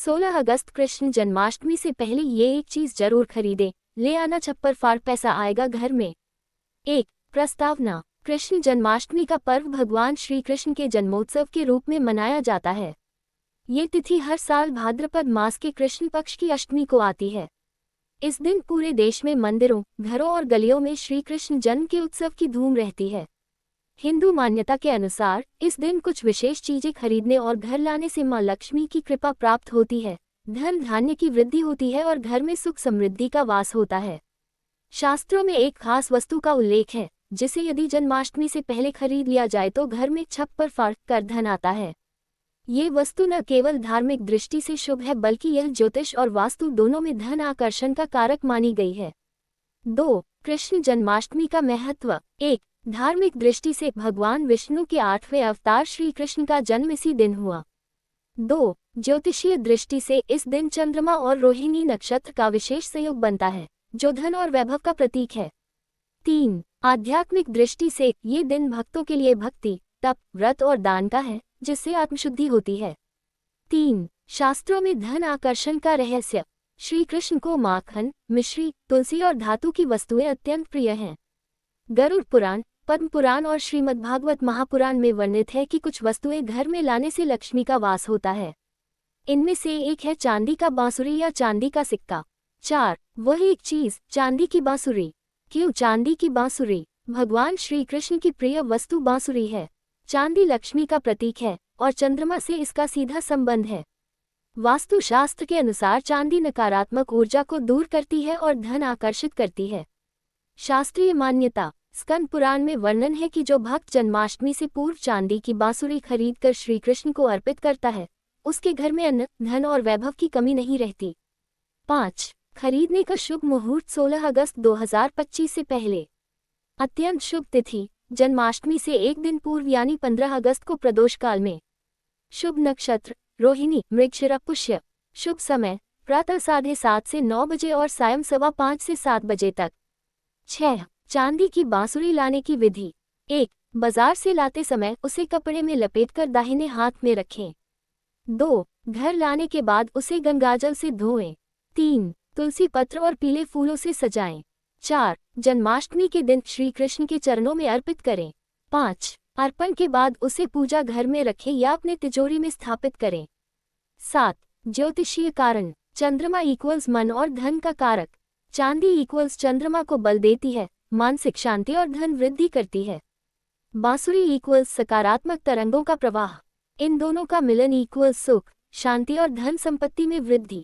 16 अगस्त कृष्ण जन्माष्टमी से पहले ये एक चीज जरूर खरीदें, ले आना छप्पर फाड़ पैसा आएगा घर में। 1. प्रस्तावना। कृष्ण जन्माष्टमी का पर्व भगवान श्री कृष्ण के जन्मोत्सव के रूप में मनाया जाता है। ये तिथि हर साल भाद्रपद मास के कृष्ण पक्ष की अष्टमी को आती है। इस दिन पूरे देश में मंदिरों, घरों और गलियों में श्री कृष्ण जन्म के उत्सव की धूम रहती है। हिंदू मान्यता के अनुसार इस दिन कुछ विशेष चीजें खरीदने और घर लाने से मां लक्ष्मी की कृपा प्राप्त होती है, धन धान्य की वृद्धि होती है और घर में सुख समृद्धि का वास होता है। शास्त्रों में एक खास वस्तु का उल्लेख है जिसे यदि जन्माष्टमी से पहले खरीद लिया जाए तो घर में छप्पर फाड़ कर धन आता है। ये वस्तु न केवल धार्मिक दृष्टि से शुभ है बल्कि यह ज्योतिष और वास्तु दोनों में धन आकर्षण का कारक मानी गई है। 2. कृष्ण जन्माष्टमी का महत्व। 1. धार्मिक दृष्टि से भगवान विष्णु के 8वें अवतार श्री कृष्ण का जन्म इसी दिन हुआ। 2. ज्योतिषीय दृष्टि से इस दिन चंद्रमा और रोहिणी नक्षत्र का विशेष संयोग बनता है जो धन और वैभव का प्रतीक है। 3. आध्यात्मिक दृष्टि से ये दिन भक्तों के लिए भक्ति, तप, व्रत और दान का है जिससे आत्मशुद्धि होती है। 3. शास्त्रों में धन आकर्षण का रहस्य। श्री कृष्ण को माखन, मिश्री, तुलसी और धातु की वस्तुएं अत्यंत प्रिय हैं। गरुड़ पुराण, पद्म पुराण और श्रीमद्भागवत महापुराण में वर्णित है कि कुछ वस्तुएं घर में लाने से लक्ष्मी का वास होता है। इनमें से एक है चांदी का बांसुरी या चांदी का सिक्का। 4. वह एक चीज, चांदी की बांसुरी। क्यों चांदी की बांसुरी? भगवान श्री कृष्ण की प्रिय वस्तु बांसुरी है। चांदी लक्ष्मी का प्रतीक है और चंद्रमा से इसका सीधा संबंध है। वास्तुशास्त्र के अनुसार चांदी नकारात्मक ऊर्जा को दूर करती है और धन आकर्षित करती है। शास्त्रीय मान्यता। स्कंद पुराण में वर्णन है कि जो भक्त जन्माष्टमी से पूर्व चांदी की बांसुरी खरीदकर श्री कृष्ण को अर्पित करता है उसके घर में अन्न, धन और वैभव की कमी नहीं रहती। 5. खरीदने का शुभ मुहूर्त। 16 अगस्त 2025 से पहले। अत्यंत शुभ तिथि। जन्माष्टमी से एक दिन पूर्व यानी 15 अगस्त को प्रदोष काल में। शुभ नक्षत्र रोहिणी, मृगशिरा, पुष्य। शुभ समय प्रातः 7:30 से 9 बजे और सायं 5:15 से 7 बजे तक। 6. चांदी की बांसुरी लाने की विधि। 1. बाजार से लाते समय उसे कपड़े में लपेटकर दाहिने हाथ में रखें। 2. घर लाने के बाद उसे गंगाजल से धोएं। 3. तुलसी पत्र और पीले फूलों से सजाएं। 4. जन्माष्टमी के दिन श्री कृष्ण के चरणों में अर्पित करें। 5. अर्पण के बाद उसे पूजा घर में रखें या अपने तिजोरी में स्थापित करें। 7. ज्योतिषीय कारण। चंद्रमा इक्वल्स मन और धन का कारक। चांदी इक्वल्स चंद्रमा को बल देती है, मानसिक शांति और धन वृद्धि करती है। बांसुरी इक्वल्स सकारात्मक तरंगों का प्रवाह। इन दोनों का मिलन इक्वल्स सुख, शांति और धन संपत्ति में वृद्धि।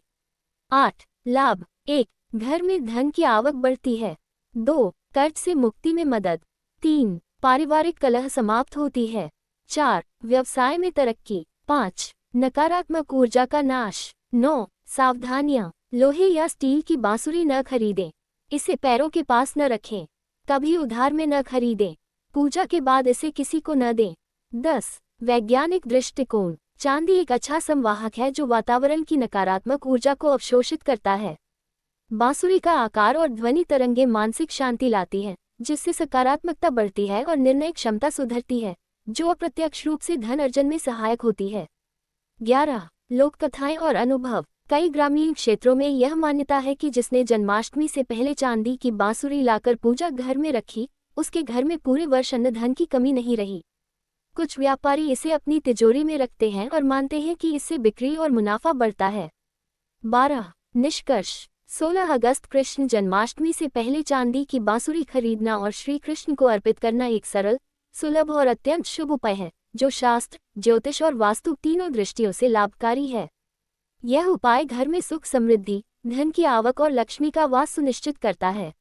8. लाभ। 1. घर में धन की आवक बढ़ती है। 2. कर्ज से मुक्ति में मदद। 3. पारिवारिक कलह समाप्त होती है। 4. व्यवसाय में तरक्की। 5. नकारात्मक ऊर्जा का नाश। 9. सावधानियां। लोहे या स्टील की बांसुरी न खरीदें। इसे पैरों के पास न रखें। कभी उधार में न खरीदें। पूजा के बाद इसे किसी को न दें। 10. वैज्ञानिक दृष्टिकोण। चांदी एक अच्छा संवाहक है जो वातावरण की नकारात्मक ऊर्जा को अवशोषित करता है। बांसुरी का आकार और ध्वनि तरंगे मानसिक शांति लाती हैं, जिससे सकारात्मकता बढ़ती है और निर्णय क्षमता सुधरती है, जो अप्रत्यक्ष रूप से धन अर्जन में सहायक होती है। 11. लोककथाएं और अनुभव। कई ग्रामीण क्षेत्रों में यह मान्यता है कि जिसने जन्माष्टमी से पहले चांदी की बांसुरी लाकर पूजा घर में रखी, उसके घर में पूरे वर्ष अन्न धन की कमी नहीं रही। कुछ व्यापारी इसे अपनी तिजोरी में रखते हैं और मानते हैं कि इससे बिक्री और मुनाफा बढ़ता है। 12. निष्कर्ष। 16 अगस्त कृष्ण जन्माष्टमी से पहले चांदी की बांसुरी खरीदना और श्री कृष्ण को अर्पित करना एक सरल, सुलभ और अत्यंत शुभ उपाय है जो शास्त्र, ज्योतिष और वास्तु तीनों दृष्टियों से लाभकारी है। यह उपाय घर में सुख समृद्धि, धन की आवक और लक्ष्मी का वास सुनिश्चित करता है।